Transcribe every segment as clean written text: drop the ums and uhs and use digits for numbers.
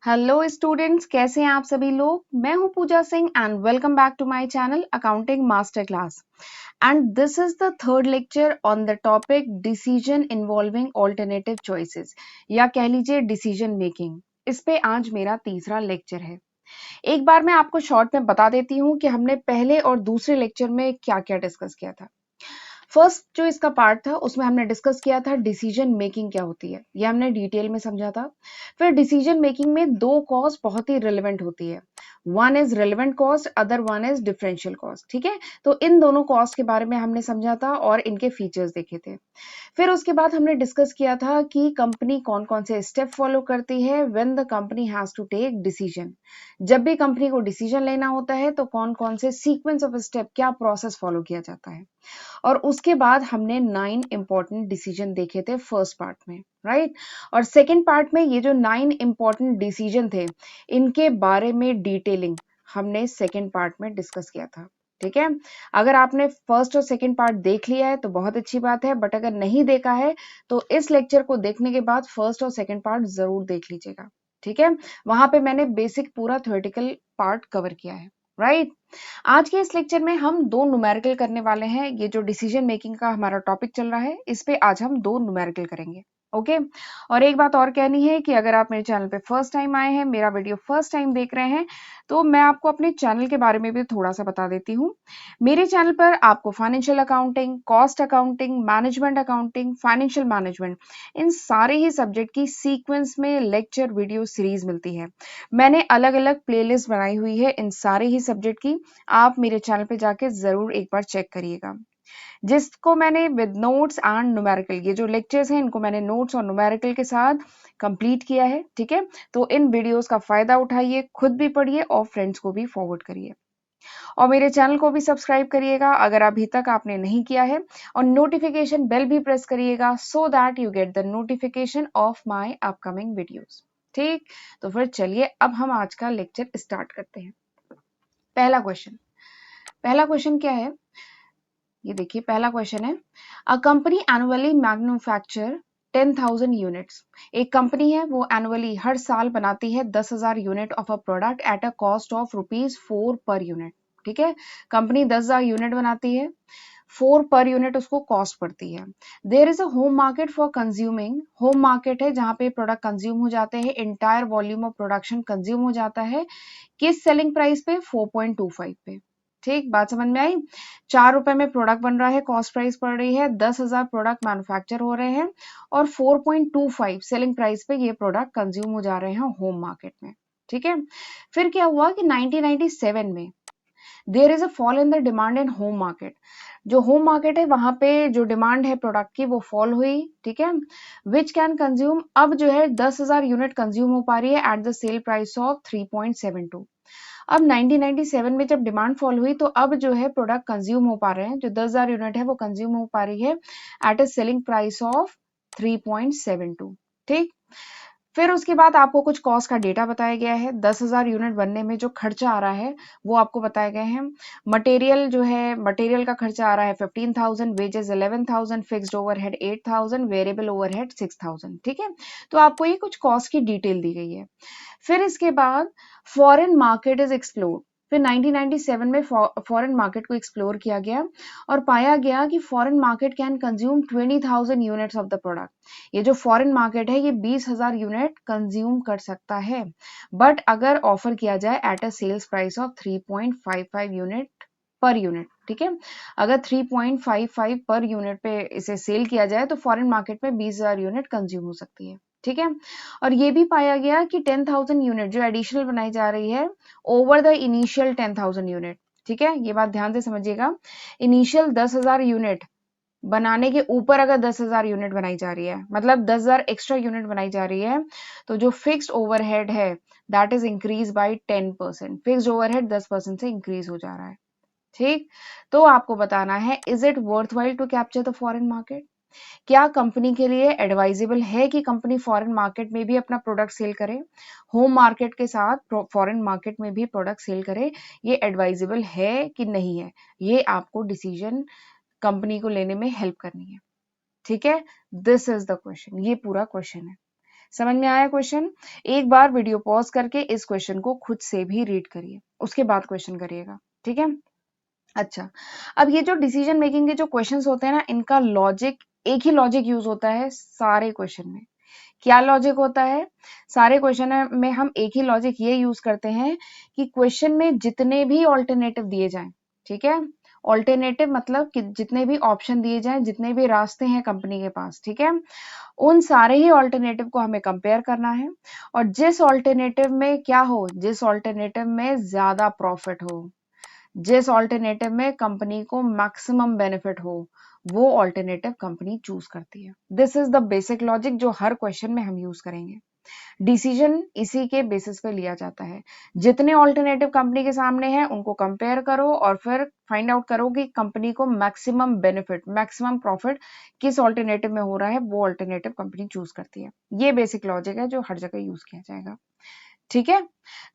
Hello students, कैसे हैं आप सभी लोग। मैं हूं Pooja Singh and welcome back to my channel accounting master class. And this is the third lecture on the topic decision involving alternative choices, या कह लीजिए डिसीजन मेकिंग। इस पे आज मेरा तीसरा लेक्चर है। एक बार मैं आपको शॉर्ट में बता देती हूँ कि हमने पहले और दूसरे लेक्चर में क्या क्या डिस्कस किया था। फर्स्ट जो इसका पार्ट था उसमें हमने डिस्कस किया था डिसीजन मेकिंग क्या होती है, ये हमने डिटेल में समझा था। फिर डिसीजन मेकिंग में दो कॉस्ट बहुत ही रिलेवेंट होती है, one is relevant cost, other one is differential cost. ठीक है, तो इन दोनों कॉस्ट के बारे में हमने समझा था और इनके फीचर्स देखे थे। फिर उसके बाद हमने डिस्कस किया था कि कंपनी कौन कौन से स्टेप फॉलो करती है when the company has to take decision. जब भी कंपनी को डिसीजन लेना होता है तो कौन कौन से सीक्वेंस ऑफ स्टेप, क्या प्रोसेस फॉलो किया जाता है। और उसके बाद हमने 9 इंपॉर्टेंट डिसीजन देखे थे फर्स्ट पार्ट में, राइट। और सेकंड पार्ट में ये जो 9 इंपॉर्टेंट डिसीजन थे, इनके बारे में डिटेलिंग हमने सेकंड पार्ट में डिस्कस किया था। ठीक है, अगर आपने फर्स्ट और सेकंड पार्ट देख लिया है तो बहुत अच्छी बात है, बट अगर नहीं देखा है तो इस लेक्चर को देखने के बाद फर्स्ट और सेकंड पार्ट जरूर देख लीजिएगा। ठीक है, वहां पे मैंने बेसिक पूरा थ्योरेटिकल पार्ट कवर किया है, राइट। आज के इस लेक्चर में हम दो न्यूमेरिकल करने वाले हैं। ये जो डिसीजन मेकिंग का हमारा टॉपिक चल रहा है, इस पे आज हम दो न्यूमेरिकल करेंगे। ओके, और एक बात और कहनी है कि अगर आप मेरे चैनल पे फर्स्ट टाइम आए हैं, मेरा वीडियो फर्स्ट टाइम देख रहे हैं, तो मैं आपको अपने चैनल के बारे में भी थोड़ा सा बता देती हूँ। मेरे चैनल पर आपको financial accounting, cost accounting, management accounting, financial management, इन सारे ही सब्जेक्ट की सीक्वेंस में लेक्चर वीडियो सीरीज मिलती है। मैंने अलग अलग प्लेलिस्ट बनाई हुई है इन सारे ही सब्जेक्ट की, आप मेरे चैनल पे जाके जरूर एक बार चेक करिएगा। जिसको मैंने विद नोट्स एंड न्यूमेरिकल, ये जो लेक्चर्स हैं इनको मैंने नोट्स और न्यूमेरिकल के साथ कंप्लीट किया है। ठीक है, तो इन वीडियोस का फायदा उठाइए, खुद भी पढ़िए और फ्रेंड्स को भी फॉरवर्ड करिए, और मेरे चैनल को भी सब्सक्राइब करिएगा अगर अभी तक आपने नहीं किया है, और नोटिफिकेशन बेल भी प्रेस करिएगा so that you get the notification of my upcoming videos. ठीक, तो फिर चलिए अब हम आज का लेक्चर स्टार्ट करते हैं। पहला क्वेश्चन क्या है, ये देखिए। पहला क्वेश्चन है, a company annually manufacture 10,000 units. एक कंपनी है वो एनुअली हर साल बनाती है 10,000 unit of a product at a cost of ₹4 पर यूनिट। ठीक है, कंपनी 10,000 यूनिट बनाती है, 4 पर यूनिट उसको कॉस्ट पड़ती है। There is a home market for consuming, home market है जहां पे प्रोडक्ट कंज्यूम हो जाते हैं, entire volume of production consume हो जाता है, किस सेलिंग प्राइस पे, 4.25 पे। ठीक, बात समझ में आई। ₹4 में प्रोडक्ट बन रहा है, कॉस्ट प्राइस पड़ रही है, 10,000 प्रोडक्ट मैन्युफैक्चर हो रहे हैं, और 4.25 सेलिंग प्राइस पे ये प्रोडक्ट कंज्यूम हो जा रहे हैं होम मार्केट में। ठीक है, फिर क्या हुआ कि 1997 में there is a fall in the demand in home market. जो होम मार्केट है वहां पे जो डिमांड है प्रोडक्ट की वो फॉल हुई। ठीक है, विच कैन कंज्यूम, अब जो है 10,000 यूनिट कंज्यूम हो पा रही है at the sale price of 3.72। अब 1997 में जब डिमांड फॉल हुई तो अब जो है प्रोडक्ट कंज्यूम हो पा रहे हैं, जो 10,000 यूनिट है वो कंज्यूम हो पा रही है at a selling price of 3.72। ठीक, फिर उसके बाद आपको कुछ कॉस्ट का डेटा बताया गया है। 10,000 यूनिट बनने में जो खर्चा आ रहा है वो आपको बताए गए हैं। मटेरियल जो है, मटेरियल का खर्चा आ रहा है 15,000, wages 11,000, fixed overhead 8,000, variable overhead 6,000। ठीक है, तो आपको ये कुछ कॉस्ट की डिटेल दी गई है। फिर इसके बाद फॉरेन मार्केट इज एक्सप्लोर्ड। फिर 1997 में फॉरेन मार्केट को एक्सप्लोर किया गया और पाया गया कि foreign market can consume 20,000 units of the product. ये जो फॉरेन मार्केट है ये 20,000 यूनिट कंज्यूम कर सकता है, बट अगर ऑफर किया जाए at a sales price of 3.55 unit per unit. ठीक है, अगर 3.55 पर यूनिट पे इसे सेल किया जाए तो फॉरेन मार्केट में 20,000 यूनिट कंज्यूम हो सकती है। ठीक है, और ये भी पाया गया कि 10,000 यूनिट जो एडिशनल बनाई जा रही है ओवर द इनिशियल 10,000 यूनिट। ठीक है, ये बात ध्यान से समझिएगा। इनिशियल 10,000 यूनिट बनाने के ऊपर अगर 10,000 यूनिट बनाई जा रही है, मतलब 10,000 एक्स्ट्रा यूनिट बनाई जा रही है, तो जो फिक्स्ड ओवरहेड है that is increase by 10%। Fixed overhead 10% से इंक्रीज हो जा रहा है। ठीक, तो आपको बताना है, is it worthwhile to capture the foreign market. क्या कंपनी के लिए एडवाइजेबल है कि कंपनी फॉरेन मार्केट में भी अपना प्रोडक्ट सेल करे, होम मार्केट के साथ फॉरेन मार्केट में भी प्रोडक्ट सेल करे, ये एडवाइजेबल है कि नहीं है, ये आपको डिसीजन कंपनी को लेने में हेल्प करनी है। ठीक है, दिस इज द क्वेश्चन, ये पूरा क्वेश्चन है। समझ में आया क्वेश्चन? एक बार वीडियो पॉज करके इस क्वेश्चन को खुद से भी रीड करिए, उसके बाद क्वेश्चन करिएगा, ठीक है? अच्छा, अब ये जो डिसीजन मेकिंग के जो क्वेश्चंस होते हैं ना, इनका लॉजिक, एक ही लॉजिक यूज होता है सारे क्वेश्चन में। क्या लॉजिक होता है? सारे क्वेश्चन में हम एक ही लॉजिक ये यूज करते हैं कि क्वेश्चन में जितने भी ऑल्टरनेटिव दिए जाएं, ठीक है? ऑल्टरनेटिव मतलब कि जितने भी ऑप्शन दिए जाएं, जितने भी रास्ते हैं कंपनी के पास, ठीक है, उन सारे ही ऑल्टरनेटिव को हमें कंपेयर करना है, और जिस ऑल्टरनेटिव में क्या हो, जिस ऑल्टरनेटिव में ज्यादा प्रॉफिट हो, जिस ऑल्टरनेटिव में कंपनी को मैक्सिमम बेनिफिट हो, वो ऑल्टरनेटिव कंपनी चूज करती है। This is the basic logic जो हर क्वेश्चन में हम यूज करेंगे। डिसीजन इसी के बेसिस पे लिया जाता है। जितने ऑल्टरनेटिव कंपनी के सामने हैं उनको कंपेयर करो और फिर फाइंड आउट करो कि कंपनी को मैक्सिमम बेनिफिट, मैक्सिमम प्रॉफिट किस ऑल्टरनेटिव में हो रहा है, वो ऑल्टरनेटिव कंपनी चूज करती है। ये बेसिक लॉजिक है जो हर जगह यूज किया जाएगा, ठीक है?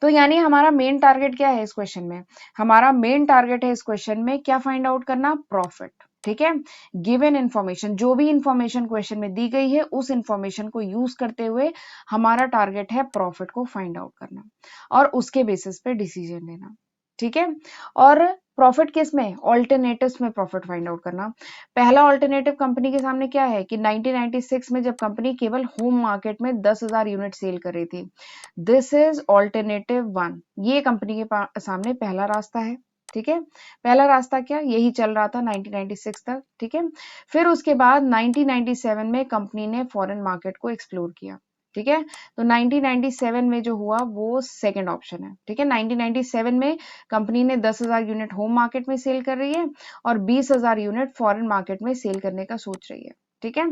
तो यानी हमारा मेन टारगेट क्या है इस क्वेश्चन में? हमारा मेन टारगेट है इस क्वेश्चन में क्या फाइंड आउट करना? प्रॉफिट, ठीक है? गिवन इंफॉर्मेशन, जो भी इंफॉर्मेशन क्वेश्चन में दी गई है उस इंफॉर्मेशन को यूज करते हुए हमारा टारगेट है प्रॉफिट को फाइंड आउट करना और उसके बेसिस पे डिसीजन लेना, ठीक है? और प्रॉफिट किस में? ऑल्टरनेटिव्स में प्रॉफिट फाइंड आउट करना। पहला ऑल्टरनेटिव कंपनी के सामने क्या है कि 1996 में जब कंपनी केवल होम मार्केट में 10,000 यूनिट सेल कर रही थी, दिस इज ऑल्टरनेटिव वन। ये कंपनी के सामने पहला रास्ता है, ठीक है? पहला रास्ता क्या, यही चल रहा था 1996 तक, ठीक है? फिर उसके बाद 1997 में कंपनी ने फॉरेन मार्केट को एक्सप्लोर किया, ठीक है? तो 1997 में जो हुआ वो सेकंड ऑप्शन है, ठीक है? 1997 में कंपनी ने 10,000 यूनिट होम मार्केट में सेल कर रही है और 20,000 यूनिट फॉरेन मार्केट में सेल करने का सोच रही है, ठीक है?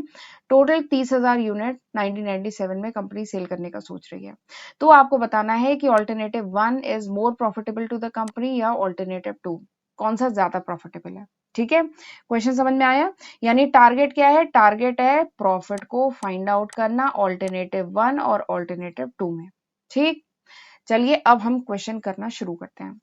टोटल 30,000 यूनिट 1997 में कंपनी सेल करने का सोच रही है। तो आपको बताना है कि alternative one is more profitable to the company या ऑल्टरनेटिव टू, कौन सा ज्यादा प्रॉफिटेबल है, ठीक है? क्वेश्चन समझ में आया? यानी टारगेट क्या है? टारगेट है प्रॉफिट को फाइंड आउट करना ऑल्टरनेटिव वन और ऑल्टरनेटिव टू में, ठीक? चलिए अब हम क्वेश्चन करना शुरू करते हैं।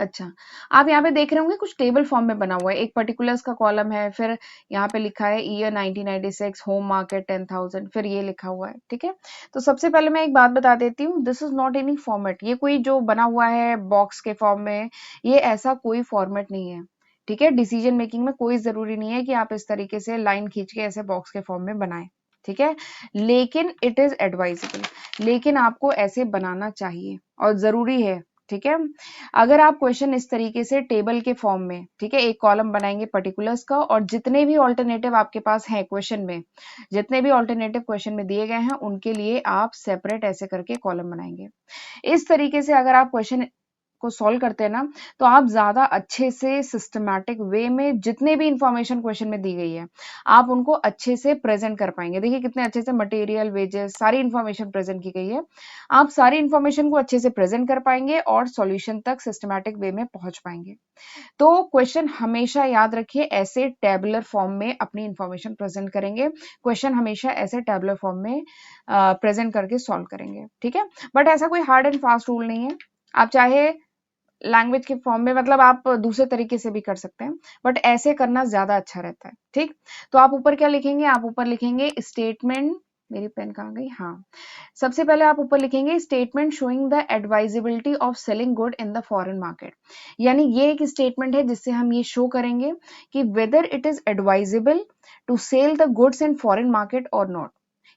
अच्छा, आप यहाँ पे देख रहे होंगे कुछ टेबल फॉर्म में बना हुआ है, एक पर्टिकुलर्स का कॉलम है, फिर यहाँ पे लिखा है ईयर 1996, होम मार्केट 10,000, फिर ये लिखा हुआ है, ठीक है? तो सबसे पहले मैं एक बात बता देती हूँ, this is not any format. ये कोई जो बना हुआ है बॉक्स के फॉर्म में, ये ऐसा कोई फॉर्मेट नहीं है, ठीक है? डिसीजन मेकिंग में कोई जरूरी नहीं है कि आप इस तरीके से लाइन खींच के ऐसे बॉक्स के फॉर्म में बनाएं, ठीक है? लेकिन इट इज एडवाइजेबल, लेकिन आपको ऐसे बनाना चाहिए और जरूरी है, ठीक है? अगर आप क्वेश्चन इस तरीके से टेबल के फॉर्म में, ठीक है, एक कॉलम बनाएंगे पर्टिकुलर्स का और जितने भी ऑल्टरनेटिव आपके पास हैं क्वेश्चन में, जितने भी ऑल्टरनेटिव क्वेश्चन में दिए गए हैं उनके लिए आप सेपरेट ऐसे करके कॉलम बनाएंगे। इस तरीके से अगर आप क्वेश्चन को सॉल्व करते हैं ना, तो आप ज्यादा अच्छे से सिस्टमैटिक वे में जितने भी इंफॉर्मेशन क्वेश्चन में दी गई है आप उनको अच्छे से प्रेजेंट कर पाएंगे। देखिए कितने अच्छे से मटेरियल, वेजेस, सारी इंफॉर्मेशन प्रेजेंट की गई है। आप सारी इंफॉर्मेशन को अच्छे से प्रेजेंट कर पाएंगे और सॉल्यूशन तक सिस्टमैटिक वे में पहुंच पाएंगे। तो क्वेश्चन हमेशा याद रखिए ऐसे टेबुलर फॉर्म में अपनी इंफॉर्मेशन प्रेजेंट करेंगे। क्वेश्चन हमेशा ऐसे टेबुलर फॉर्म में प्रेजेंट करके सॉल्व करेंगे, ठीक है? बट ऐसा कोई हार्ड एंड फास्ट रूल नहीं है। आप चाहे लैंग्वेज के फॉर्म में, मतलब आप दूसरे तरीके से भी कर सकते हैं, बट ऐसे करना ज्यादा अच्छा रहता है, ठीक? तो आप ऊपर क्या लिखेंगे? आप ऊपर लिखेंगे स्टेटमेंट, मेरी पेन कहाँ गई? हाँ, सबसे पहले आप ऊपर लिखेंगे statement showing the advisability of selling good in the foreign market. यानी ये एक स्टेटमेंट है जिससे हम ये शो करेंगे कि whether it is advisable to sell the goods in foreign market और नॉट।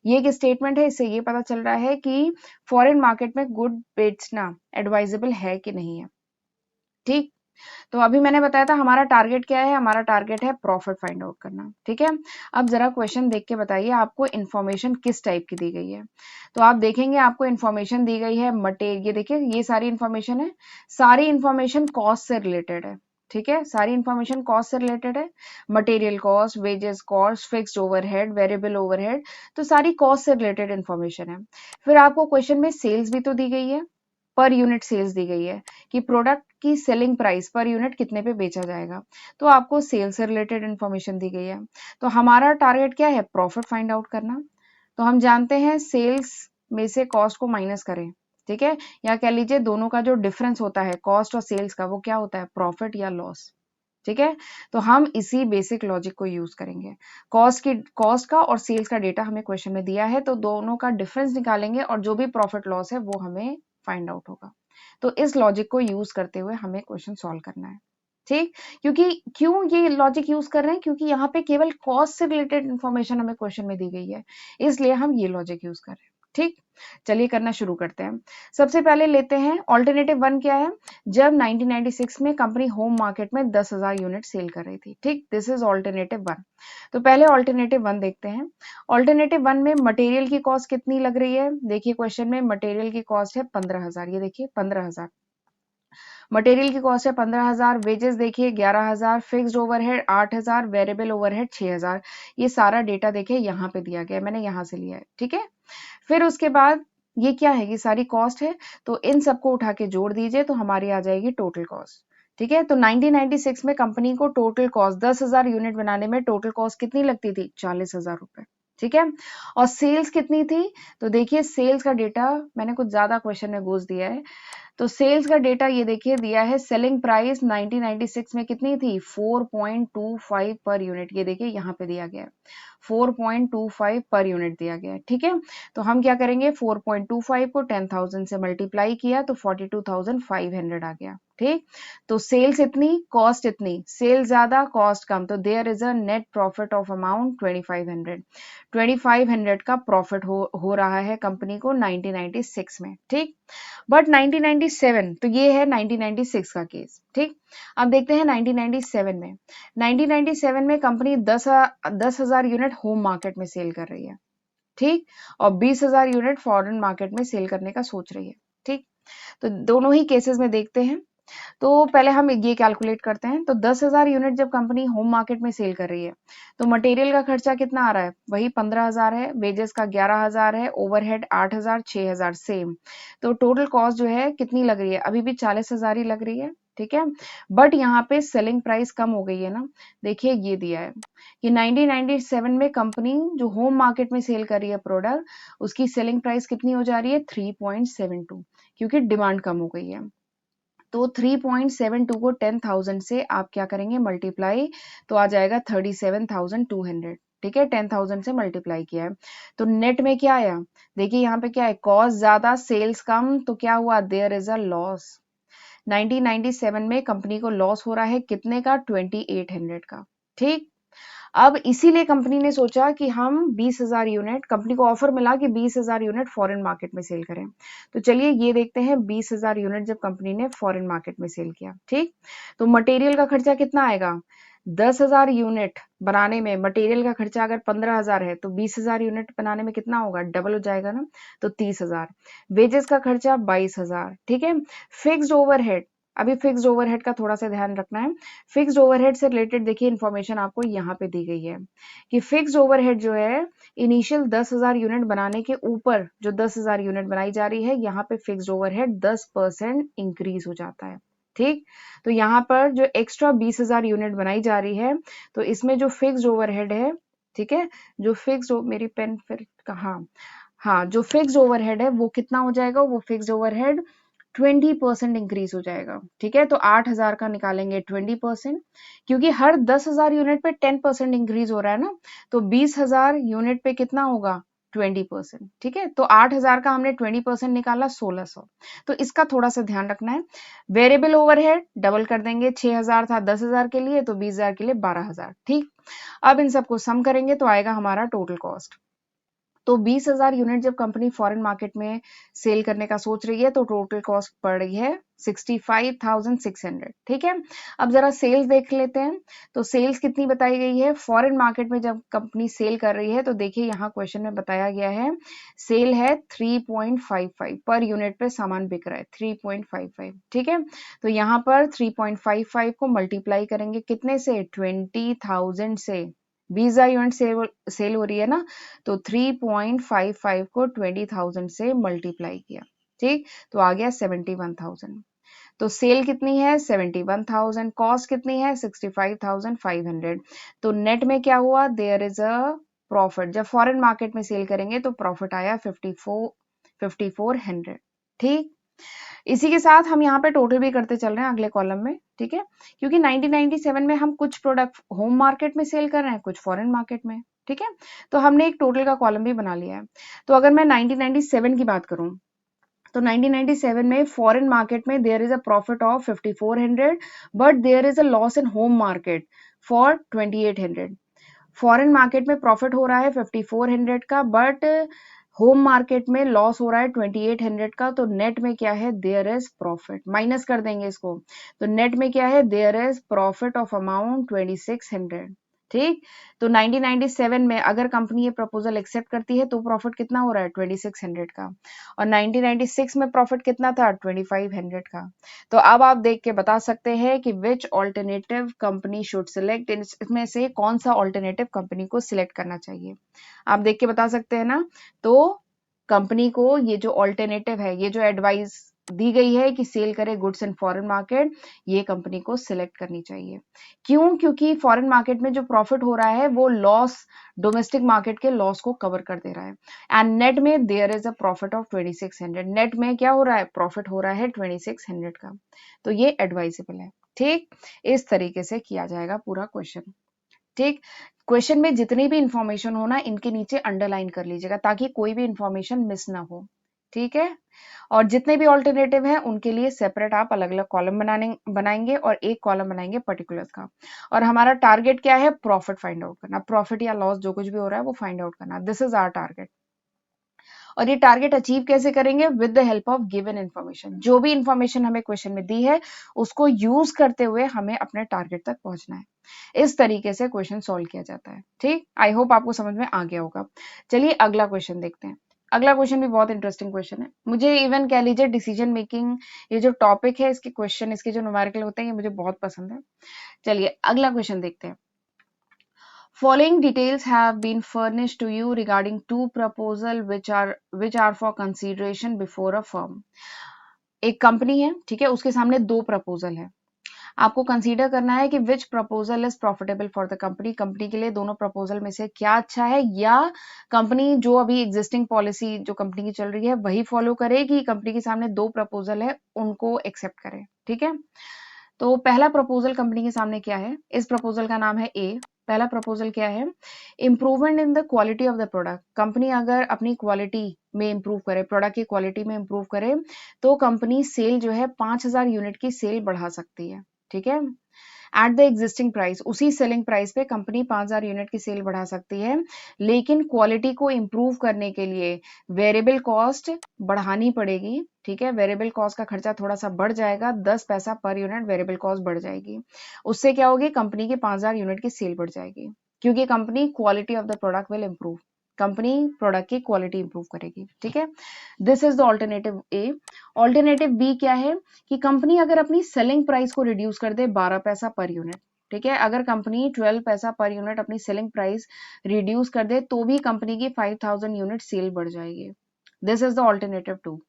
ये एक स्टेटमेंट है, इससे ये पता चल रहा है कि फॉरेन मार्केट में गुड बेचना एडवाइजेबल है कि नहीं है, ठीक? तो अभी मैंने बताया था हमारा टारगेट क्या है, हमारा टारगेट है प्रॉफिट फाइंड आउट करना, ठीक है? अब जरा क्वेश्चन देख के बताइए आपको इन्फॉर्मेशन किस टाइप की दी गई है। तो आप देखेंगे आपको इन्फॉर्मेशन दी गई है मटेरियल, ये देखिए ये सारी इन्फॉर्मेशन है, सारी इन्फॉर्मेशन कॉस्ट से रिलेटेड है, ठीक है? सारी इन्फॉर्मेशन कॉस्ट से रिलेटेड है, material cost, wages cost, fixed overhead, variable overhead, तो सारी कॉस्ट से रिलेटेड इन्फॉर्मेशन है। फिर आपको क्वेश्चन में सेल्स भी तो दी गई है, पर यूनिट सेल्स दी गई है कि प्रोडक्ट की सेलिंग प्राइस पर यूनिट कितने पे बेचा जाएगा, तो आपको सेल्स से रिलेटेड इन्फॉर्मेशन दी गई है। तो हमारा टारगेट क्या है? प्रॉफिट फाइंड आउट करना। तो हम जानते हैं सेल्स में से कॉस्ट को माइनस करें, ठीक है? या कह लीजिए दोनों का जो डिफरेंस होता है कॉस्ट और सेल्स का, वो क्या होता है? प्रॉफिट या लॉस, ठीक है, तो हम इसी बेसिक लॉजिक को यूज करेंगे। कॉस्ट का और सेल्स का डेटा हमें क्वेश्चन में दिया है, तो दोनों का डिफरेंस निकालेंगे और जो भी प्रॉफिट लॉस है वो हमें फाइंड आउट होगा। तो इस लॉजिक को यूज करते हुए हमें क्वेश्चन सॉल्व करना है। ठीक, क्योंकि क्यों ये लॉजिक यूज कर रहे हैं, क्योंकि यहाँ पे केवल कॉस्ट से रिलेटेड इंफॉर्मेशन हमें क्वेश्चन में दी गई है, इसलिए हम ये लॉजिक यूज कर रहे हैं। ठीक, चलिए करना शुरू करते हैं। सबसे पहले लेते हैं ऑल्टरनेटिव वन क्या है। जब 1996 में कंपनी होम मार्केट में 10,000 यूनिट सेल कर रही थी। ठीक, दिस इज ऑल्टरनेटिव वन। तो पहले ऑल्टरनेटिव वन देखते हैं। ऑल्टरनेटिव वन में मटेरियल की कॉस्ट कितनी लग रही है। देखिए क्वेश्चन में मटेरियल की कॉस्ट है 15,000, ये देखिए 15,000 मटेरियल की कॉस्ट है 15,000। वेजेस देखिए 11,000, फिक्स्ड ओवरहेड 8,000, वेरिएबल ओवरहेड 6,000। ये सारा डेटा देखिए यहाँ पे दिया गया है, मैंने यहाँ से लिया है। ठीक है, फिर उसके बाद ये क्या है, ये सारी कॉस्ट है, तो इन सबको उठा के जोड़ दीजिए तो हमारी आ जाएगी टोटल कॉस्ट। ठीक है, तो 1996 में कंपनी को टोटल कॉस्ट 10,000 यूनिट बनाने में टोटल कॉस्ट कितनी लगती थी, 40,000 रुपए। ठीक है, और सेल्स कितनी थी, तो देखिए सेल्स का डेटा मैंने कुछ ज्यादा क्वेश्चन में घुस दिया है, तो सेल्स का डेटा ये देखिए दिया है। सेलिंग प्राइस 1996 में कितनी थी, 4.25 पर यूनिट, ये देखिए यहाँ पे दिया गया है 4.25 पर यूनिट दिया गया है। ठीक है, तो हम क्या करेंगे, 4.25 को 10,000 से मल्टीप्लाई किया तो 42,500 आ गया। ठीक, तो सेल्स इतनी, कॉस्ट इतनी, सेल ज्यादा कॉस्ट कम, तो there is a net profit of amount 2500। 2500 का प्रॉफिट हो रहा है कंपनी को 1996 में। ठीक, बट 1997, तो ये है 1996 का केस। ठीक, अब देखते हैं 1997 में। 1997 में कंपनी 10,000 यूनिट होम मार्केट में सेल कर रही है। ठीक, और 20,000 यूनिट फॉरेन मार्केट में सेल करने का सोच रही है। ठीक, तो दोनों ही केसेस में देखते हैं। तो पहले हम ये कैलकुलेट करते हैं, तो 10,000 यूनिट जब कंपनी होम मार्केट में सेल कर रही है, तो मटेरियल का खर्चा कितना आ रहा है, वही 15,000 है, वेजेस का 11,000 है, ओवरहेड 8,000, 6,000 सेम। तो टोटल कॉस्ट जो है कितनी लग रही है, अभी भी 40,000 ही लग रही है। ठीक है, बट यहाँ पे सेलिंग प्राइस कम हो गई है ना। देखिए ये दिया है कि 1997 में कंपनी जो होम मार्केट में सेल कर रही है प्रोडक्ट, उसकी सेलिंग प्राइस कितनी हो जा रही है, 3.72, क्योंकि डिमांड कम हो गई है। तो 3.72 को 10,000 से आप क्या करेंगे, मल्टीप्लाई, तो आ जाएगा 37,200। ठीक है, 10,000 से मल्टीप्लाई किया है, तो नेट में क्या आया, देखिए यहाँ पे क्या है, कॉस्ट ज्यादा सेल्स कम, तो क्या हुआ, देयर इज अ लॉस। 1997 में कंपनी को लॉस हो रहा है कितने का, 2800 का। ठीक, अब इसीलिए कंपनी ने सोचा कि हम 20,000 यूनिट, कंपनी को ऑफर मिला कि 20,000 यूनिट फॉरेन मार्केट में सेल करें। तो चलिए ये देखते हैं 20,000 यूनिट जब कंपनी ने फॉरेन मार्केट में सेल किया। ठीक, तो मटेरियल का खर्चा कितना आएगा, 10,000 यूनिट बनाने में मटेरियल का खर्चा अगर 15,000 है, तो 20,000 यूनिट बनाने में कितना होगा, डबल हो जाएगा ना, तो 30,000। वेजेस का खर्चा 22,000। ठीक है, फिक्स्ड ओवरहेड, अभी फिक्स्ड ओवरहेड का थोड़ा सा ध्यान रखना है। फिक्स्ड ओवरहेड से रिलेटेड देखिए इन्फॉर्मेशन आपको यहाँ पे दी गई है कि फिक्स्ड ओवरहेड जो है, इनिशियल 10,000 यूनिट बनाने के ऊपर जो 10,000 यूनिट बनाई जा रही है, यहाँ पे फिक्स्ड ओवरहेड 10% इंक्रीज हो जाता है। ठीक, तो यहाँ पर जो एक्स्ट्रा 20,000 यूनिट बनाई जा रही है, तो इसमें जो फिक्स्ड ओवरहेड है, ठीक है, जो फिक्स्ड, मेरी पेन फिर कहाँ, हाँ, जो फिक्स्ड ओवरहेड है वो कितना हो जाएगा, वो फिक्स्ड ओवरहेड 20% इंक्रीज हो जाएगा। ठीक है, तो 8,000 का निकालेंगे 20%, क्योंकि हर 10,000 यूनिट पे 10% इंक्रीज हो रहा है ना, तो 20,000 यूनिट पे कितना होगा, 20%। ठीक है, तो 8,000 का हमने 20% निकाला, 1,600। तो इसका थोड़ा सा ध्यान रखना है। वेरिएबल ओवरहेड डबल कर देंगे, 6,000 था 10,000 के लिए, तो 20,000 के लिए 12,000। ठीक, अब इन सबको सम करेंगे तो आएगा हमारा टोटल कॉस्ट। तो 20,000 यूनिट जब कंपनी फॉरेन मार्केट में सेल करने का सोच रही है, तो टोटल कॉस्ट पड़ रही है 65,600। ठीक है, अब जरा सेल्स देख लेते हैं। तो सेल्स कितनी बताई गई है, फॉरेन मार्केट में जब कंपनी सेल कर रही है, तो देखिए यहाँ क्वेश्चन में बताया गया है, सेल है 3.55 पर यूनिट पे सामान बिक रहा है 3.55। ठीक है, तो यहाँ पर 3.55 को मल्टीप्लाई करेंगे कितने से, 20,000 से, 20,000 यूनिट सेल हो रही है ना, तो 3.55 को 20,000 से मल्टीप्लाई किया। ठीक, तो आ गया 71,000। तो सेल कितनी है, 71,000, कॉस्ट कितनी है, 65,500। तो नेट में क्या हुआ, देयर इज अ प्रॉफिट, जब फॉरेन मार्केट में सेल करेंगे तो प्रॉफिट आया 5400। ठीक, इसी के साथ हम यहाँ पे टोटल भी करते चल रहे हैं अगले कॉलम में, ठीक है, क्योंकि 1997 में हम कुछ प्रोडक्ट होम मार्केट में सेल कर रहे हैं, कुछ फॉरेन मार्केट में, ठीक है, तो हमने एक टोटल का कॉलम भी बना लिया है। तो अगर मैं 1997 की बात करूं, तो 1997 में फॉरेन मार्केट में there is a profit of 5400, but there is a loss in home market for 2800। Foreign market में प्रॉफिट हो रहा है 5400 का, बट होम मार्केट में लॉस हो रहा है 2800 का। तो नेट में क्या है, देयर इज प्रॉफिट, माइनस कर देंगे इसको, तो नेट में क्या है, there is profit of amount 2600, ठीक। तो 1997 में अगर कंपनी ये प्रपोजल एक्सेप्ट करती है तो प्रॉफिट कितना हो रहा है, 2600 का, और 1996 में प्रॉफिट कितना था, 2500 का। तो अब आप देख के बता सकते हैं कि विच ऑल्टरनेटिव कंपनी शुड सिलेक्ट, इसमें से कौन सा ऑल्टरनेटिव कंपनी को सिलेक्ट करना चाहिए, आप देख के बता सकते हैं ना। तो कंपनी को ये जो ऑल्टरनेटिव है, ये जो एडवाइस दी गई है कि सेल करे गुड्स इन फॉरेन मार्केट, ये कंपनी को सिलेक्ट करनी चाहिए। क्यों, क्योंकि फॉरेन मार्केट में जो प्रॉफिट हो रहा है वो लॉस, डोमेस्टिक मार्केट के लॉस को कवर कर दे रहा है। एंड नेट में there is a profit of 2600, net में क्या हो रहा है, प्रॉफिट हो रहा है 2600 का। तो ये एडवाइजेबल है, ठीक। इस तरीके से किया जाएगा पूरा क्वेश्चन, ठीक। क्वेश्चन में जितनी भी इंफॉर्मेशन हो ना, इनके नीचे अंडरलाइन कर लीजिएगा ताकि कोई भी इंफॉर्मेशन मिस ना हो, ठीक है। और जितने भी ऑल्टरनेटिव हैं उनके लिए सेपरेट आप अलग अलग कॉलम बनाएंगे और एक कॉलम बनाएंगे पर्टिकुलर्स का। और हमारा टारगेट क्या है, प्रॉफिट फाइंड आउट करना, प्रॉफिट या लॉस जो कुछ भी हो रहा है वो फाइंड आउट करना, दिस इज आवर टारगेट। और ये टारगेट अचीव कैसे करेंगे, with the help of given information, जो भी इन्फॉर्मेशन हमें क्वेश्चन में दी है उसको यूज करते हुए हमें अपने टारगेट तक पहुंचना है। इस तरीके से क्वेश्चन सॉल्व किया जाता है, ठीक। आई होप आपको समझ में आ गया होगा। चलिए अगला क्वेश्चन देखते हैं। अगला क्वेश्चन भी बहुत इंटरेस्टिंग क्वेश्चन है, मुझे इवन कह लीजिए डिसीजन मेकिंग, ये जो टॉपिक है इसके क्वेश्चन, इसके जो न्यूमेरिकल होते हैं ये मुझे बहुत पसंद है। चलिए अगला क्वेश्चन देखते हैं। Following details have been furnished to you regarding two proposals which are for consideration before a firm. एक कंपनी है, ठीक है, उसके सामने दो प्रपोजल है, आपको कंसीडर करना है कि which proposal is profitable for the company, company के लिए दोनों प्रपोजल में से क्या अच्छा है, या कंपनी जो अभी एग्जिस्टिंग पॉलिसी जो कंपनी की चल रही है वही फॉलो करे, कि कंपनी के सामने दो प्रपोजल है उनको एक्सेप्ट करे, ठीक है। तो पहला प्रपोजल कंपनी के सामने क्या है, इस प्रपोजल का नाम है ए। पहला प्रपोजल क्या है, improvement in the quality of the product, company अगर अपनी क्वालिटी में इंप्रूव करे, प्रोडक्ट की क्वालिटी में इंप्रूव करे, तो कंपनी सेल जो है 5000 यूनिट की सेल बढ़ा सकती है, ठीक है। एट द एग्जिस्टिंग प्राइस, उसी सेलिंग प्राइस पे कंपनी 5000 यूनिट की सेल बढ़ा सकती है, लेकिन क्वालिटी को इंप्रूव करने के लिए वेरिएबल कॉस्ट बढ़ानी पड़ेगी, ठीक है। वेरिएबल कॉस्ट का खर्चा थोड़ा सा बढ़ जाएगा, 10 पैसा पर यूनिट वेरिएबल कॉस्ट बढ़ जाएगी। उससे क्या होगी, कंपनी की 5000 यूनिट की सेल बढ़ जाएगी, क्योंकि company quality of the product will improve, company product की क्वालिटी इंप्रूव करेगी, ठीक है। This is the alternative A. Alternative B क्या है, कि कंपनी अगर अपनी सेलिंग प्राइस को रिड्यूस कर दे 12 पैसा पर यूनिट, ठीक है, अगर कंपनी 12 पैसा पर यूनिट अपनी सेलिंग प्राइस रिड्यूस कर दे तो भी कंपनी की 5000 यूनिट सेल बढ़ जाएगी। This is the alternative two,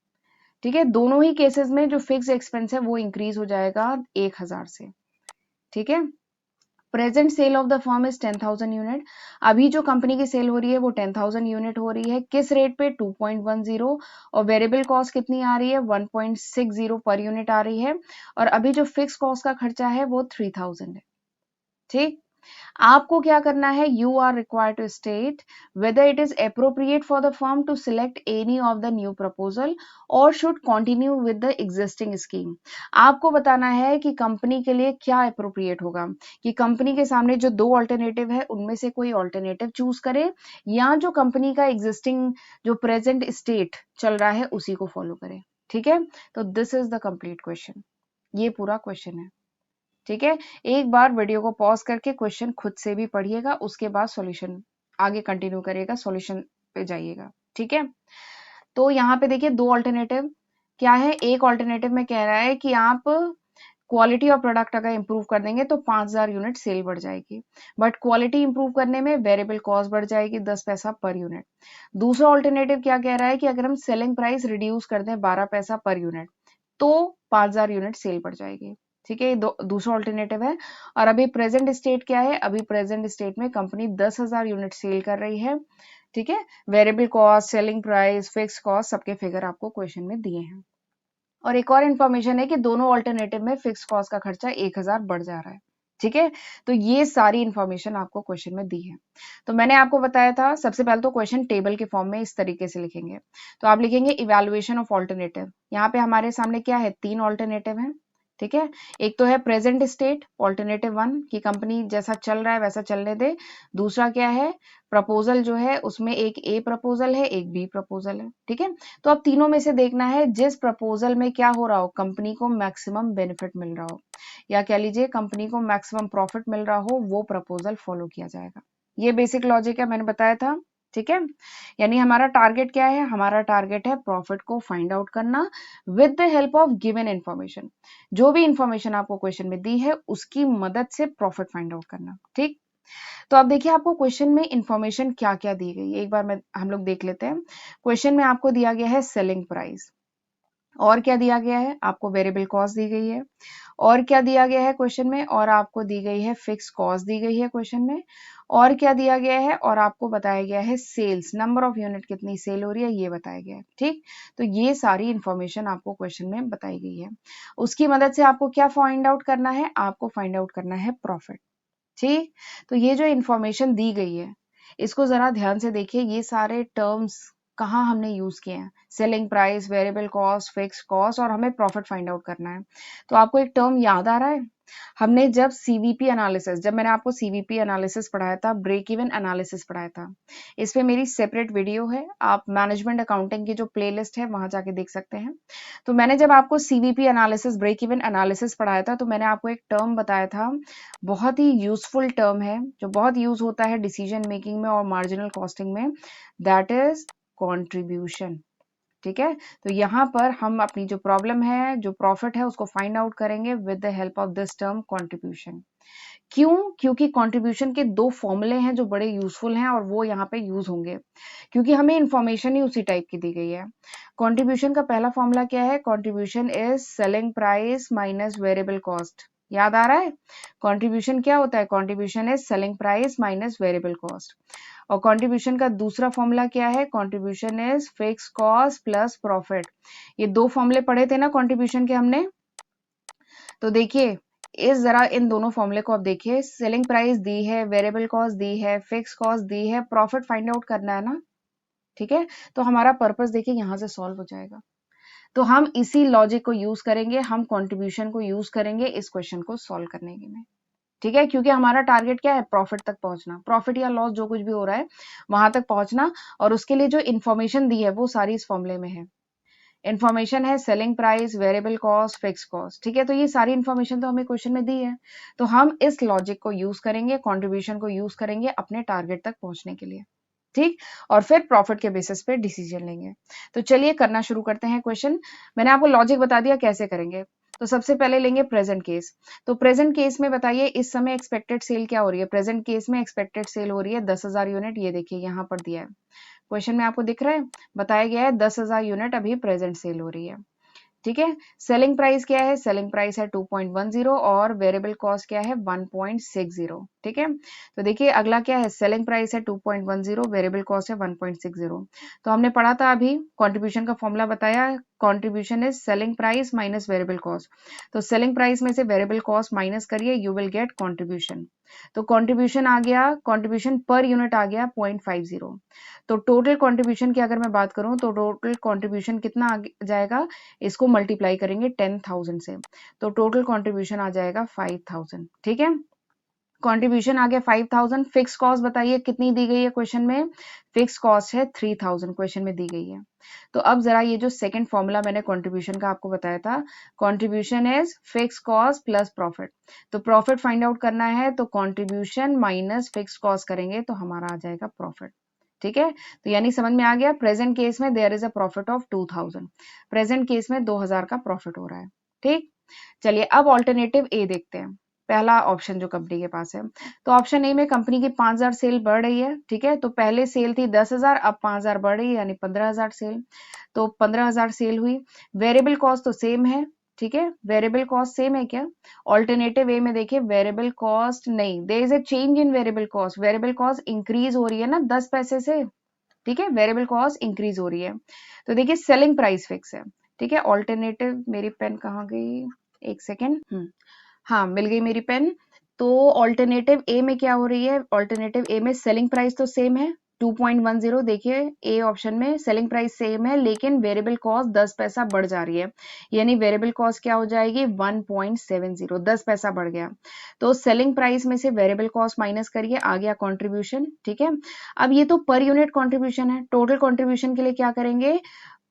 ठीक है। दोनों ही केसेस में जो फिक्स एक्सपेंस है वो इंक्रीज हो जाएगा 1000 से, ठीक है। Present sale of the firm is 10,000 unit, अभी जो कंपनी की सेल हो रही है वो 10,000 यूनिट हो रही है, किस रेट पे, 2.10, और वेरिएबल कॉस्ट कितनी आ रही है, 1.60 पर यूनिट आ रही है, और अभी जो फिक्स कॉस्ट का खर्चा है वो 3000 है, ठीक। आपको क्या करना है, you are required to state whether it is appropriate for the firm to select any of the new proposal और should continue with the existing scheme. आपको बताना है कि कंपनी के लिए क्या अप्रोप्रिएट होगा, कि कंपनी के सामने जो दो ऑल्टरनेटिव है उनमें से कोई ऑल्टरनेटिव चूज करे, या जो कंपनी का एग्जिस्टिंग जो प्रेजेंट स्टेट चल रहा है उसी को फॉलो करे, ठीक है। तो this is the complete question, ये पूरा क्वेश्चन है, ठीक है। एक बार वीडियो को पॉज करके क्वेश्चन खुद से भी पढ़िएगा, उसके बाद सॉल्यूशन आगे कंटिन्यू करिएगा, सॉल्यूशन पे जाइएगा, ठीक है। तो यहाँ पे देखिए दो ऑल्टरनेटिव क्या है, एक ऑल्टरनेटिव में कह रहा है कि आप क्वालिटी ऑफ प्रोडक्ट अगर इंप्रूव कर देंगे तो 5000 यूनिट सेल बढ़ जाएगी, बट क्वालिटी इंप्रूव करने में वेरिएबल कॉस्ट बढ़ जाएगी 10 पैसा पर यूनिट। दूसरा ऑल्टरनेटिव क्या कह रहा है कि अगर हम सेलिंग प्राइस रिड्यूस कर दें 12 पैसा पर यूनिट तो 5000 यूनिट सेल बढ़ जाएगी, ठीक है। दूसरा ऑल्टरनेटिव है। और अभी प्रेजेंट स्टेट क्या है, अभी प्रेजेंट स्टेट में कंपनी 10,000 यूनिट सेल कर रही है, ठीक है। Variable cost, selling price, fix cost सबके फिगर आपको क्वेश्चन में दिए हैं। और एक और इन्फॉर्मेशन है कि दोनों ऑल्टरनेटिव में फिक्स कॉस्ट का खर्चा 1000 बढ़ जा रहा है। ठीक है, तो ये सारी इन्फॉर्मेशन आपको क्वेश्चन में दी है। तो मैंने आपको बताया था, सबसे पहले तो क्वेश्चन टेबल के फॉर्म में इस तरीके से लिखेंगे। तो आप लिखेंगे इवैल्यूएशन ऑफ ऑल्टरनेटिव। यहाँ पे हमारे सामने क्या है, 3 ऑल्टरनेटिव है। ठीक है, एक तो है प्रेजेंट स्टेट ऑल्टरनेटिव 1 की कंपनी जैसा चल रहा है वैसा चलने दे। दूसरा क्या है, प्रपोजल जो है उसमें एक ए प्रपोजल है, एक बी प्रपोजल है। ठीक है, तो अब तीनों में से देखना है जिस प्रपोजल में क्या हो रहा हो, कंपनी को मैक्सिमम बेनिफिट मिल रहा हो, या कह लीजिए कंपनी को मैक्सिमम प्रॉफिट मिल रहा हो, वो प्रपोजल फॉलो किया जाएगा। ये बेसिक लॉजिक है, मैंने बताया था। ठीक है, यानी हमारा टारगेट क्या है, हमारा टारगेट है प्रॉफिट को फाइंड आउट करना with the help of given information. जो भी इंफॉर्मेशन आपको क्वेश्चन में दी है उसकी मदद से प्रॉफिट फाइंड आउट करना। ठीक, तो अब देखिए आपको क्वेश्चन में इंफॉर्मेशन क्या क्या दी गई है, एक बार हम लोग देख लेते हैं। क्वेश्चन में आपको दिया गया है सेलिंग प्राइस, और क्या दिया गया है, आपको वेरिएबल कॉस्ट दी गई है, और क्या दिया गया है क्वेश्चन में, और आपको दी गई है फिक्स कॉस्ट दी गई है क्वेश्चन में, और क्या दिया गया है, और आपको बताया गया है सेल्स, नंबर ऑफ यूनिट कितनी सेल हो रही है ये बताया गया है। ठीक, तो ये सारी इंफॉर्मेशन आपको क्वेश्चन में बताई गई है। उसकी मदद से आपको क्या फाइंड आउट करना है, आपको फाइंड आउट करना है प्रॉफिट। ठीक, तो ये जो इंफॉर्मेशन दी गई है इसको जरा ध्यान से देखिए, ये सारे टर्म्स कहाँ हमने यूज किए हैं, selling price, variable cost, fix cost, और हमें प्रॉफिट फाइंड आउट करना है। तो आपको एक टर्म याद आ रहा है, हमने जब सीवीपी एनालिसिस, जब मैंने आपको सीवीपी एनालिसिस पढ़ाया था, ब्रेक इवन एनालिसिस पढ़ाया था, इस पे मेरी सेपरेट वीडियो है, आप मैनेजमेंट अकाउंटिंग की जो प्लेलिस्ट है वहां जाके देख सकते हैं। तो मैंने जब आपको CVP analysis, break even analysis पढ़ाया था, तो मैंने आपको एक टर्म बताया था, बहुत ही यूजफुल टर्म है, जो बहुत यूज होता है डिसीजन मेकिंग में और मार्जिनल कॉस्टिंग में, दैट इज कंट्रीब्यूशन। ठीक है, तो यहाँ पर हम अपनी जो प्रॉब्लम है, जो प्रॉफिट है, उसको फाइंड आउट करेंगे with the help of this term contribution. क्यों, क्योंकि कंट्रीब्यूशन के 2 फॉर्मूले हैं जो बड़े यूजफुल हैं और वो यहाँ पे यूज होंगे, क्योंकि हमें इंफॉर्मेशन ही उसी टाइप की दी गई है। कंट्रीब्यूशन का पहला फॉर्मूला क्या है, contribution is selling price minus variable cost. याद आ रहा है, कंट्रीब्यूशन क्या होता है, contribution is selling price minus variable cost. और कंट्रीब्यूशन का दूसरा फॉर्मूला क्या है, contribution is fix cost plus profit. ये 2 फॉर्मूले पढ़े थे ना कंट्रीब्यूशन के हमने, तो देखिए इस जरा इन दोनों फॉर्मूले को आप देखिए, सेलिंग प्राइस दी है, वेरिएबल कॉस्ट दी है, फिक्स कॉस्ट दी है, प्रॉफिट फाइंड आउट करना है ना। ठीक है, तो हमारा पर्पस देखिए यहां से सॉल्व हो जाएगा। तो हम इसी लॉजिक को यूज करेंगे, हम कंट्रीब्यूशन को यूज करेंगे इस क्वेश्चन को सॉल्व करने के में। ठीक है, क्योंकि हमारा टारगेट क्या है, प्रॉफिट तक पहुंचना, प्रॉफिट या लॉस जो कुछ भी हो रहा है वहां तक पहुंचना, और उसके लिए जो इन्फॉर्मेशन दी है वो सारी इस फॉर्मूले में है। इन्फॉर्मेशन है selling price, variable cost, fix cost. ठीक है, तो ये सारी इन्फॉर्मेशन तो हमें क्वेश्चन में दी है, तो हम इस लॉजिक को यूज करेंगे, कंट्रीब्यूशन को यूज करेंगे अपने टारगेट तक पहुंचने के लिए। ठीक, और फिर प्रॉफिट के बेसिस पे डिसीजन लेंगे। तो चलिए करना शुरू करते हैं क्वेश्चन। मैंने आपको लॉजिक बता दिया कैसे करेंगे। तो सबसे पहले लेंगे प्रेजेंट केस। तो प्रेजेंट केस में बताइए इस समय एक्सपेक्टेड सेल क्या हो रही है, प्रेजेंट केस में एक्सपेक्टेड सेल हो रही है 10,000 यूनिट, ये देखिए यहाँ पर दिया है क्वेश्चन में, आपको दिख रहा है, बताया गया है 10,000 यूनिट अभी प्रेजेंट सेल हो रही है। ठीक है, सेलिंग प्राइस क्या है, सेलिंग प्राइस है 2.10 और वेरिएबल कॉस्ट क्या है 1.60। ठीक है, तो देखिए अगला क्या है, सेलिंग प्राइस है 2.10, वेरिएबल कॉस्ट है 1.60। तो हमने पढ़ा था अभी, कंट्रीब्यूशन का फॉर्मूला बताया, contribution is selling price minus variable cost. तो सेलिंग प्राइस में से वेरिएबल कॉस्ट माइनस करिए, यू विल गेट कंट्रीब्यूशन। तो कंट्रीब्यूशन आ गया, कंट्रीब्यूशन पर यूनिट आ गया 0.50। तो टोटल कंट्रीब्यूशन की अगर मैं बात करूं तो टोटल कंट्रीब्यूशन कितना आ जाएगा, इसको मल्टीप्लाई करेंगे 10,000 से, तो टोटल कंट्रीब्यूशन आ जाएगा 5,000। ठीक है, कंट्रीब्यूशन आ गया 5,000। फिक्स कॉस्ट बताइए कितनी दी गई है क्वेश्चन में, फिक्स कॉस्ट है 3,000 क्वेश्चन में दी गई है। तो अब जरा ये जो सेकंड फॉर्मूला मैंने कंट्रीब्यूशन का आपको बताया था, contribution is fix cost plus profit. तो प्रॉफिट फाइंड आउट करना है तो कंट्रीब्यूशन माइनस फिक्स कॉस्ट करेंगे तो हमारा आ जाएगा प्रॉफिट। ठीक है, तो यानी समझ में आ गया, प्रेजेंट केस में there is a profit of 2,000, present case में 2,000 का प्रॉफिट हो रहा है। ठीक, चलिए अब ऑल्टरनेटिव ए देखते हैं, पहला ऑप्शन जो कंपनी के पास है। तो ऑप्शन ए में कंपनी की 5,000 सेल बढ़ रही है। ठीक है, तो पहले सेल थी 10,000, अब 5,000 बढ़ रही है यानी 15,000 सेल, तो 15,000 सेल हुई। वेरिएबल कॉस्ट तो सेम है। ठीक है, वेरिएबल कॉस्ट सेम है क्या, ऑल्टरनेटिव ए में देखिए वेरिएबल कॉस्ट नहीं, there is a change in variable cost, variable cost increase हो रही है ना 10 पैसे से। ठीक है, वेरिएबल कॉस्ट इंक्रीज हो रही है। तो देखिए सेलिंग प्राइस फिक्स है। ठीक है। ऑल्टरनेटिव, मेरी पेन कहाँ गई, एक सेकेंड। हाँ, मिल गई मेरी पेन। तो ऑल्टरनेटिव ए में क्या हो रही है, ऑल्टरनेटिव ए में सेलिंग प्राइस तो सेम है 2.10। देखिए ए ऑप्शन में सेलिंग प्राइस सेम है, लेकिन वेरिएबल कॉस्ट 10 पैसा बढ़ जा रही है, यानी वेरिएबल कॉस्ट क्या हो जाएगी 1.70, 10 पैसा बढ़ गया। तो सेलिंग प्राइस में से वेरिएबल कॉस्ट माइनस करिए, आ गया कॉन्ट्रीब्यूशन। ठीक है, अब ये तो पर यूनिट कॉन्ट्रीब्यूशन है, टोटल कॉन्ट्रीब्यूशन के लिए क्या करेंगे,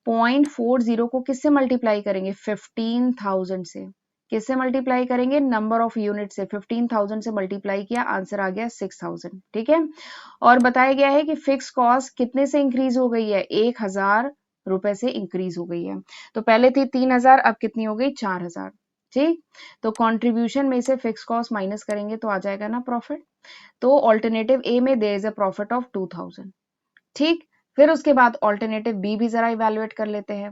0.40 को किससे मल्टीप्लाई करेंगे, 15,000 से। किससे मल्टीप्लाई करेंगे, नंबर ऑफ यूनिट से। 15,000 से मल्टीप्लाई किया, आंसर आ गया 6,000। ठीक है, और बताया गया है कि फिक्स कॉस्ट कितने से इंक्रीज हो गई है, 1,000 रुपए से इंक्रीज हो गई है। तो पहले थी 3,000, अब कितनी हो गई 4,000। ठीक, तो कंट्रीब्यूशन में से फिक्स कॉस्ट माइनस करेंगे तो आ जाएगा ना प्रॉफिट। तो ऑल्टरनेटिव ए में there is a profit of 2,000। ठीक, फिर उसके बाद ऑल्टरनेटिव बी भी जरा इवेलुएट कर लेते हैं।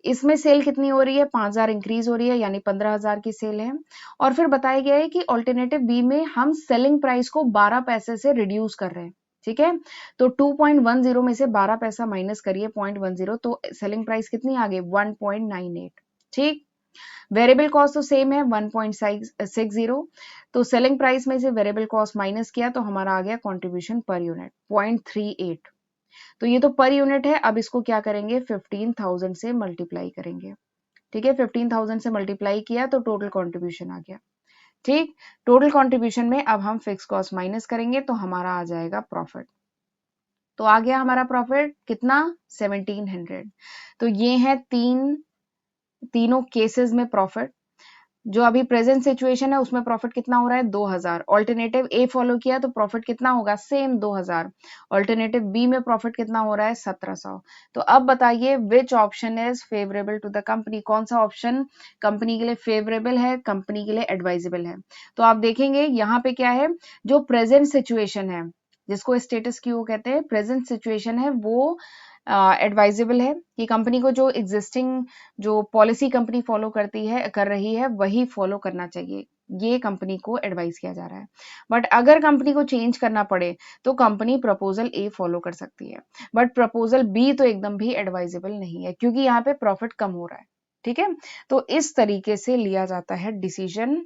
इसमें सेल कितनी हो रही है, 5,000 इंक्रीज हो रही है, यानी 15,000 की सेल है। और फिर बताया गया है कि ऑल्टरनेटिव बी में हम सेलिंग प्राइस को 12 पैसे से रिड्यूस कर रहे हैं। ठीक है, तो 2.10 में से 12 पैसा माइनस करिए 0.10, तो सेलिंग प्राइस कितनी आ गई 1.98। ठीक, वेरिएबल कॉस्ट तो सेम है 1.60, तो सेलिंग प्राइस में से वेरिएबल कॉस्ट माइनस किया तो हमारा आ गया कंट्रीब्यूशन पर यूनिट 0.38। तो ये तो पर यूनिट है, अब इसको क्या करेंगे 15,000 से मल्टीप्लाई करेंगे। ठीक है, 15,000 से मल्टीप्लाई किया तो टोटल कंट्रीब्यूशन आ गया। ठीक, टोटल कंट्रीब्यूशन में अब हम फिक्स कॉस्ट माइनस करेंगे तो हमारा आ जाएगा प्रॉफिट। तो आ गया हमारा प्रॉफिट कितना 1700। तो ये है तीनों केसेस में प्रॉफिट। जो अभी प्रेजेंट सिचुएशन है उसमें प्रॉफिट कितना हो रहा है 2,000। ऑल्टरनेटिव ए फॉलो किया तो प्रॉफिट कितना होगा सेम 2,000। ऑल्टरनेटिव बी में प्रॉफिट कितना हो रहा है 1,700। तो अब बताइए which option is favourable to the company, कौन सा ऑप्शन कंपनी के लिए फेवरेबल है, कंपनी के लिए एडवाइजेबल है। तो आप देखेंगे यहाँ पे क्या है, जो प्रेजेंट सिचुएशन है जिसको स्टेटस क्यू कहते हैं, प्रेजेंट सिचुएशन है वो एडवाइजेबल है कि कंपनी को जो एग्जिस्टिंग जो पॉलिसी कंपनी फॉलो कर रही है वही फॉलो करना चाहिए, ये कंपनी को एडवाइस किया जा रहा है। बट अगर कंपनी को चेंज करना पड़े तो कंपनी प्रपोजल ए फॉलो कर सकती है, बट प्रपोजल बी तो एकदम भी एडवाइजेबल नहीं है क्योंकि यहाँ पे प्रॉफिट कम हो रहा है। ठीक है, तो इस तरीके से लिया जाता है डिसीजन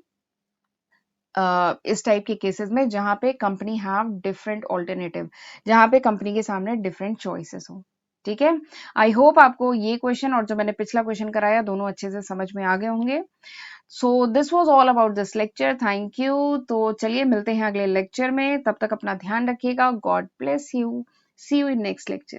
इस टाइप के केसेस में जहां पे कंपनी हैव डिफरेंट ऑल्टरनेटिव, जहां पे कंपनी के सामने डिफरेंट चॉइसेस हो। ठीक है, आई होप आपको ये क्वेश्चन और जो मैंने पिछला क्वेश्चन कराया दोनों अच्छे से समझ में आ गए होंगे। So this was all about this lecture, thank you. तो चलिए मिलते हैं अगले लेक्चर में, तब तक अपना ध्यान रखिएगा, God bless you, see you in next lecture.